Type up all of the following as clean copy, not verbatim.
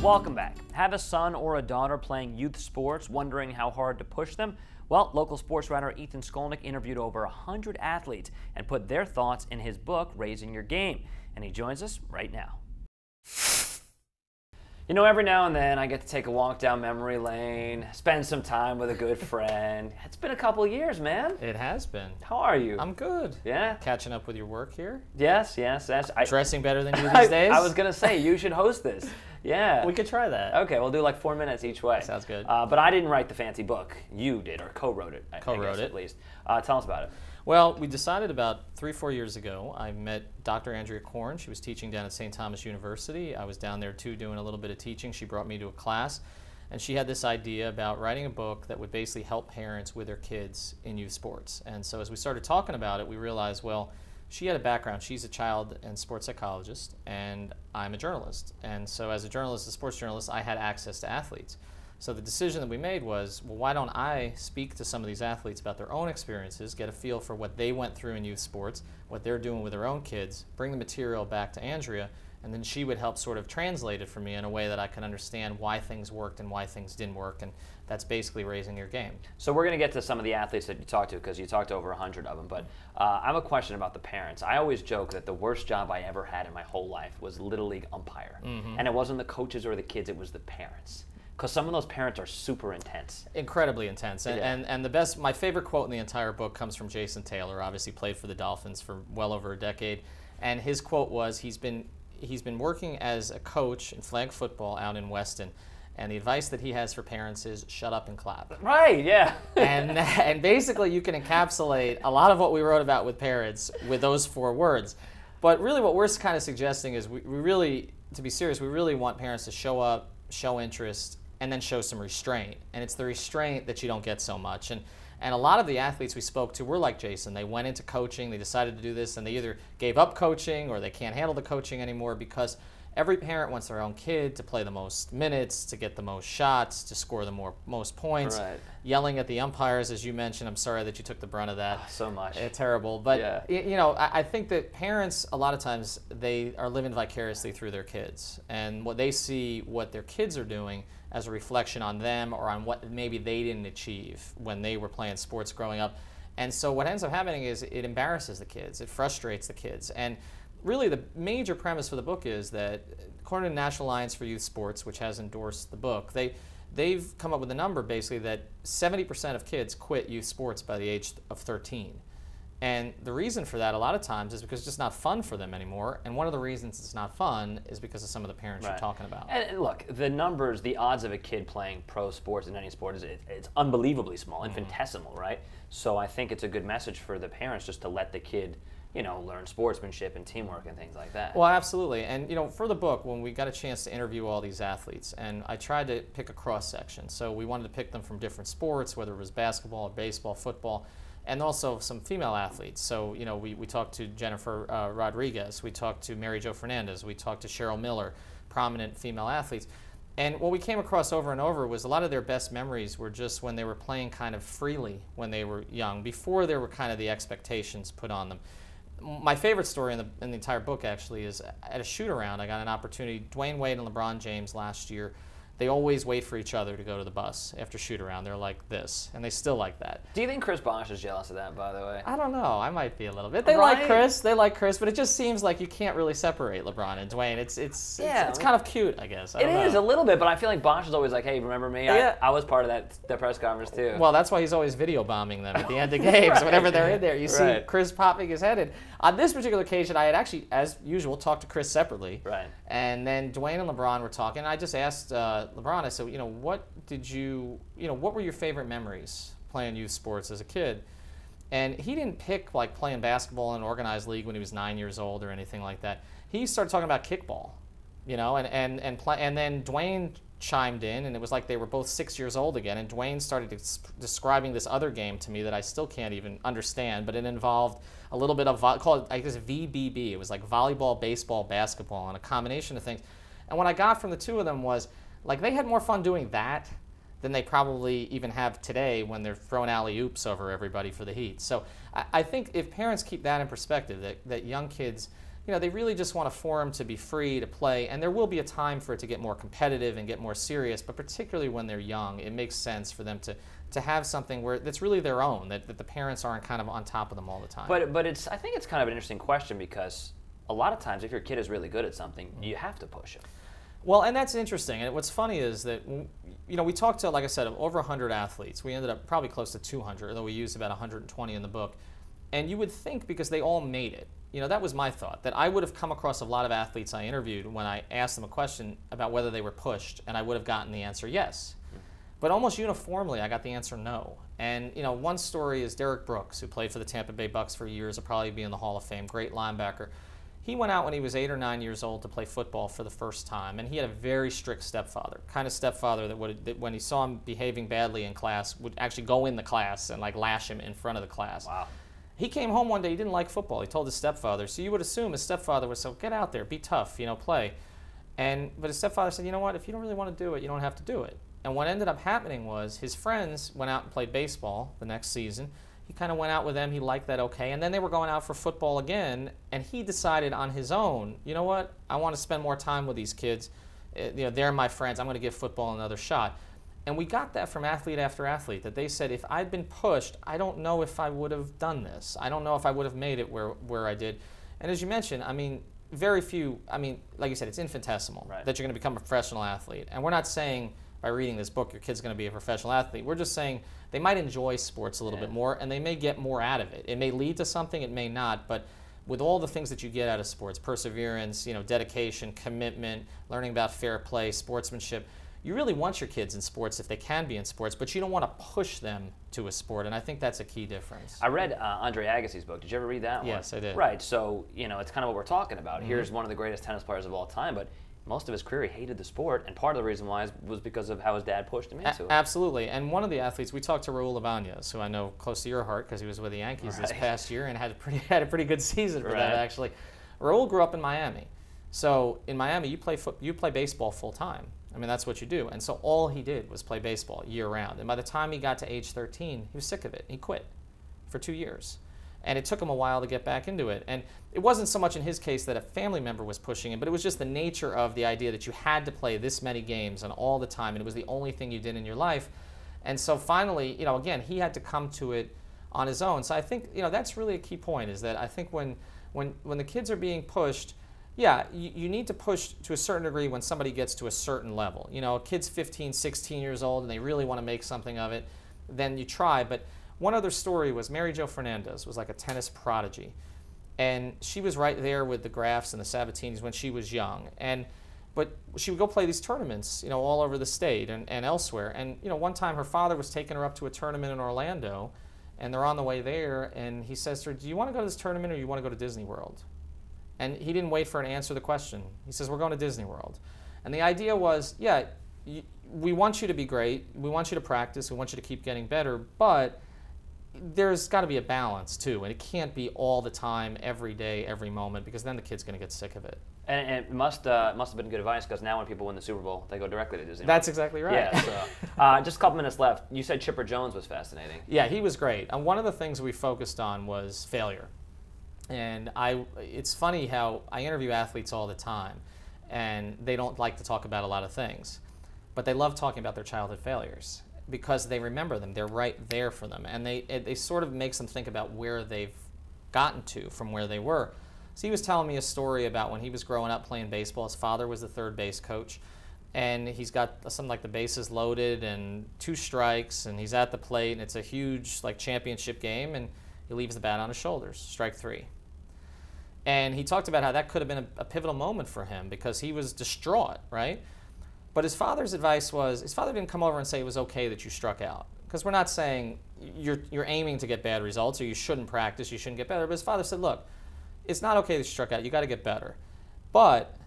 Welcome back. Have a son or a daughter playing youth sports, wondering how hard to push them? Well, local sports writer Ethan Skolnick interviewed over 100 athletes and put their thoughts in his book, Raising Your Game. And he joins us right now. You know, every now and then I get to take a walk down memory lane, spend some time with a good friend. It's been a couple of years, man. It has been. How are you? I'm good. Yeah? Catching up with your work here? Yes. Dressing better than you these days? I was going to say, you should host this. Yeah. We could try that. Okay, we'll do like 4 minutes each way. Sounds good. But I didn't write the fancy book. You did, or co-wrote it. Co-wrote it. At least. Tell us about it. Well, we decided about 3 or 4 years ago. I met Dr. Andrea Korn. She was teaching down at St. Thomas University. I was down there too doing a little bit of teaching. She brought me to a class, and she had this idea about writing a book that would basically help parents with their kids in youth sports. And so as we started talking about it, we realized, well, she had a background. She's a child and sports psychologist, and I'm a journalist. And so as a journalist, a sports journalist, I had access to athletes. So the decision that we made was, well, why don't I speak to some of these athletes about their own experiences, get a feel for what they went through in youth sports, what they're doing with their own kids, bring the material back to Andrea, and then she would help sort of translate it for me in a way that I can understand why things worked and why things didn't work, and that's basically raising your game. So we're going to get to some of the athletes that you talked to, because you talked to over 100 of them, but I have a question about the parents. I always joke that the worst job I ever had in my whole life was Little League umpire, and it wasn't the coaches or the kids, it was the parents. Because some of those parents are super intense. Incredibly intense. And my favorite quote in the entire book comes from Jason Taylor, obviously played for the Dolphins for well over a decade. And his quote was, he's been working as a coach in flag football out in Weston. And the advice that he has for parents is, shut up and clap. Right, yeah. and basically you can encapsulate a lot of what we wrote about with parents with those 4 words. But really what we're kind of suggesting is we really, to be serious, we really want parents to show up, show interest, and then show some restraint. And it's the restraint that you don't get so much. And a lot of the athletes we spoke to were like Jason. They went into coaching, they decided to do this, and they either gave up coaching or they can't handle the coaching anymore, because every parent wants their own kid to play the most minutes, to get the most shots, to score the most points. Right. Yelling at the umpires, as you mentioned. I'm sorry that you took the brunt of that. Oh, so much. It's terrible. But, yeah. You know, I think that parents, a lot of times, they are living vicariously through their kids. And what they see what their kids are doing as a reflection on them, or on what maybe they didn't achieve when they were playing sports growing up. And so what ends up happening is it embarrasses the kids. It frustrates the kids. And really the major premise for the book is that, according to the National Alliance for Youth Sports, which has endorsed the book, they've come up with a number basically that 70% of kids quit youth sports by the age of 13. And the reason for that a lot of times is because it's just not fun for them anymore. And one of the reasons it's not fun is because of some of the parents you're talking about. And look, the numbers, the odds of a kid playing pro sports in any sport, it's unbelievably small, infinitesimal, right? So I think it's a good message for the parents just to let the kid, you know, learn sportsmanship and teamwork and things like that. Well, absolutely. And, you know, for the book, when we got a chance to interview all these athletes, and I tried to pick a cross-section. So we wanted to pick them from different sports, whether it was basketball or baseball, football, and also some female athletes. So, you know, we talked to Jennifer Rodriguez, we talked to Mary Jo Fernandez, we talked to Cheryl Miller, prominent female athletes. And what we came across over and over was a lot of their best memories were just when they were playing kind of freely when they were young, before there were kind of the expectations put on them. My favorite story in the entire book, actually, is at a shoot-around. I got an opportunity. Dwayne Wade and LeBron James last year, they always wait for each other to go to the bus after shoot-around. They're like this, and they still like that. Do you think Chris Bosh is jealous of that, by the way? I don't know. I might be a little bit. They like Chris, but it just seems like you can't really separate LeBron and Dwayne. It's kind of cute, I guess. It is a little bit, but I feel like Bosh is always like, hey, remember me? Yeah. I was part of that press conference, too. Well, that's why he's always video bombing them at the end of games. Whenever they're in there, you see Chris popping his head in. On this particular occasion, I had actually, as usual, talked to Chris separately. Right. And then Dwayne and LeBron were talking. And I just asked LeBron, I said, you know, what were your favorite memories playing youth sports as a kid? And he didn't pick like playing basketball in an organized league when he was 9 years old or anything like that. He started talking about kickball, you know, and then Dwayne chimed in, and it was like they were both 6 years old again. And Dwayne started describing this other game to me that I still can't even understand, but it involved a little bit of, called, I guess, VBB. It was like volleyball, baseball, basketball, and a combination of things. And what I got from the two of them was, like, they had more fun doing that than they probably even have today when they're throwing alley-oops over everybody for the Heat. So I think if parents keep that in perspective, that young kids they really just want a forum to be free to play, and there will be a time for it to get more competitive and get more serious, but particularly when they're young, it makes sense for them to have something where that's really their own, that the parents aren't kind of on top of them all the time. But I think it's kind of an interesting question, because a lot of times if your kid is really good at something, you have to push him. Well, and that's interesting. And what's funny is that, we talked to, like I said, over 100 athletes. We ended up probably close to 200, although we used about 120 in the book. And you would think, because they all made it, that was my thought, that I would have come across a lot of athletes I interviewed when I asked them a question about whether they were pushed, and I would have gotten the answer yes. But almost uniformly, I got the answer no. And, one story is Derek Brooks, who played for the Tampa Bay Bucks for years, will probably be in the Hall of Fame, great linebacker. He went out when he was 8 or 9 years old to play football for the first time, and he had a very strict stepfather, kind of stepfather that when he saw him behaving badly in class, would actually go in the class and lash him in front of the class. Wow. He came home one day, he didn't like football. He told his stepfather, so you would assume his stepfather would say, get out there, be tough, play. But his stepfather said, you know what, if you don't really want to do it, you don't have to do it. And what ended up happening was his friends went out and played baseball the next season. He kind of went out with them. He liked that okay. And then they were going out for football again. And he decided on his own, you know what? I want to spend more time with these kids. They're my friends. I'm going to give football another shot. And we got that from athlete after athlete, that they said, if I'd been pushed, I don't know if I would have done this. I don't know if I would have made it where I did. And as you mentioned, very few, like you said, it's infinitesimal that you're going to become a professional athlete. And we're not saying by reading this book your kid's going to be a professional athlete. We're just saying they might enjoy sports a little bit more, and they may get more out of it. It may lead to something, it may not, but with all the things that you get out of sports, perseverance, dedication, commitment, learning about fair play, sportsmanship, you really want your kids in sports if they can be in sports, but you don't want to push them to a sport, and I think that's a key difference. I read Andre Agassi's book. Did you ever read that one? Yes, I did. Right, so it's kind of what we're talking about. Here's one of the greatest tennis players of all time, but most of his career he hated the sport, and part of the reason why was because of how his dad pushed him into it. Absolutely, and one of the athletes, we talked to Raul Ibanez, who I know close to your heart because he was with the Yankees this past year and had a pretty good season for that, actually. Raul grew up in Miami. So in Miami, you play baseball full time. That's what you do. And so all he did was play baseball year round. And by the time he got to age 13, he was sick of it. He quit for 2 years. And it took him a while to get back into it. And it wasn't so much in his case that a family member was pushing him, but it was just the nature of the idea that you had to play this many games and all the time, and it was the only thing you did in your life. And so finally, again, he had to come to it on his own. So I think, that's really a key point, is that I think when the kids are being pushed, you need to push to a certain degree when somebody gets to a certain level. A kid's 15, 16 years old and they really want to make something of it, then you try. But one other story was Mary Jo Fernandez was like a tennis prodigy. And she was right there with the Grafs and the Sabatinis when she was young. But she would go play these tournaments, all over the state and elsewhere. And, one time her father was taking her up to a tournament in Orlando, and they're on the way there, and he says to her, do you want to go to this tournament or do you want to go to Disney World? And he didn't wait for her to answer the question. He says, we're going to Disney World. And the idea was, we want you to be great. We want you to practice. We want you to keep getting better. But there's got to be a balance, too. And it can't be all the time, every day, every moment, because then the kid's going to get sick of it. And it must have been good advice, because now when people win the Super Bowl, they go directly to Disney. That's exactly right. Yeah. So, just a couple minutes left. You said Chipper Jones was fascinating. Yeah, he was great. And one of the things we focused on was failure. And it's funny how I interview athletes all the time, and they don't like to talk about a lot of things, but they love talking about their childhood failures because they remember them. They're right there for them, and they sort of makes them think about where they've gotten to from where they were. So he was telling me a story about when he was growing up playing baseball. His father was the third base coach, and he's got something like the bases loaded and 2 strikes, and he's at the plate, and it's a huge championship game, and he leaves the bat on his shoulders, strike 3. And he talked about how that could have been a pivotal moment for him because he was distraught, right? But his father's advice was, his father didn't come over and say it was okay that you struck out. Because we're not saying you're aiming to get bad results or you shouldn't practice, you shouldn't get better. But his father said, look, it's not okay that you struck out, you got to get better. But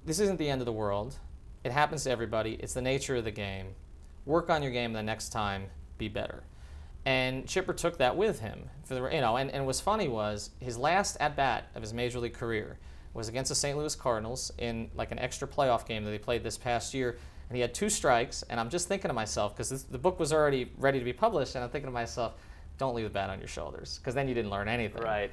this isn't the end of the world. It happens to everybody. It's the nature of the game. Work on your game the next time, be better. And Chipper took that with him. And what's funny was his last at-bat of his major league career was against the St. Louis Cardinals in an extra playoff game that they played this past year. And he had 2 strikes, and I'm just thinking to myself, because the book was already ready to be published, and I'm thinking to myself, don't leave the bat on your shoulders, because then you didn't learn anything. Right.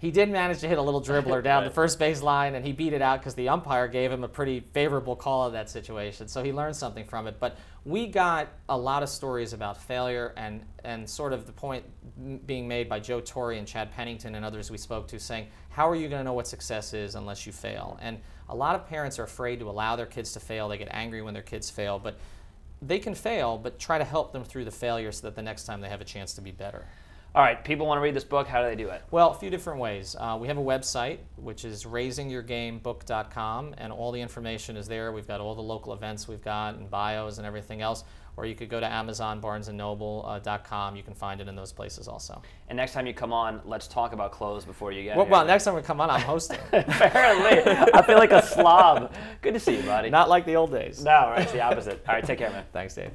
He did manage to hit a little dribbler down the first baseline, and he beat it out because the umpire gave him a pretty favorable call of that situation. So he learned something from it. But we got a lot of stories about failure, and sort of the point being made by Joe Torre and Chad Pennington and others we spoke to, saying, how are you going to know what success is unless you fail? And a lot of parents are afraid to allow their kids to fail. They get angry when their kids fail. But they can fail, but try to help them through the failure so that the next time they have a chance to be better. All right, people want to read this book. How do they do it? Well, a few different ways. We have a website, which is raisingyourgamebook.com, and all the information is there. We've got all the local events we've got and bios and everything else. Or you could go to Amazon, BarnesandNoble.com. You can find it in those places also. And next time you come on, let's talk about clothes before you get here. Well, next time we come on, I'm hosting. Apparently. I feel like a slob. Good to see you, buddy. Not like the old days. No, right, it's the opposite. All right, take care, man. Thanks, Dave.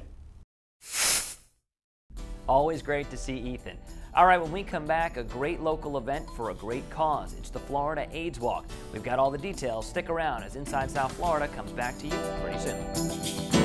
Always great to see Ethan. All right, when we come back, a great local event for a great cause. It's the Florida AIDS Walk. We've got all the details. Stick around as Inside South Florida comes back to you pretty soon.